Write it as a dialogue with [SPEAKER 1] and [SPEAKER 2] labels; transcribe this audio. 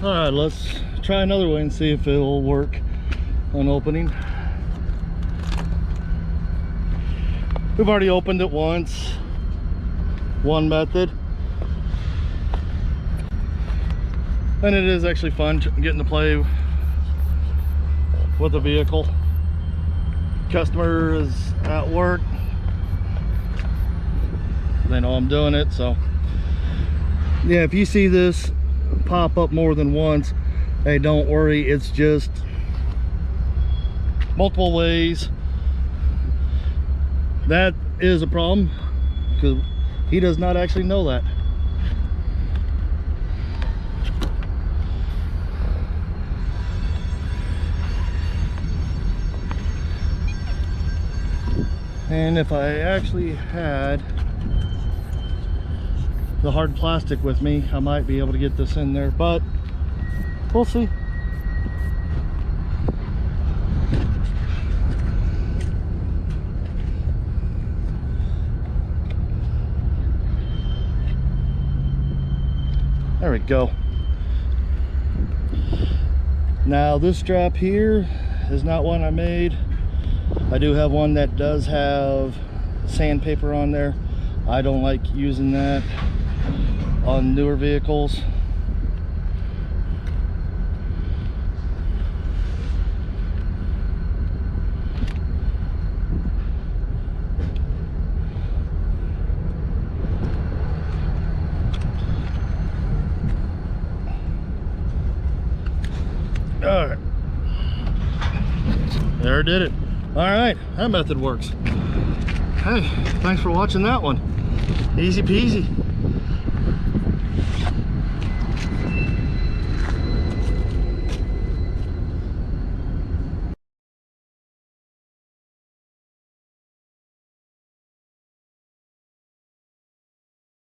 [SPEAKER 1] All right, let's try another way and see if it'll work on opening. We've already opened it once, one method, and it is actually fun getting to play with the vehicle. Customer is at work, they know I'm doing it, so yeah, if you see this pop up more than once, hey, don't worry, it's just multiple ways. That is a problem because he does not actually know that. And if I actually had the hard plastic with me, I might be able to get this in there, but we'll see. There we go. Now this strap here is not one I made. I do have one that does have sandpaper on there. I don't like using that on newer vehicles. All right, there, did it. All right, that method works. Hey, thanks for watching that one. Easy peasy.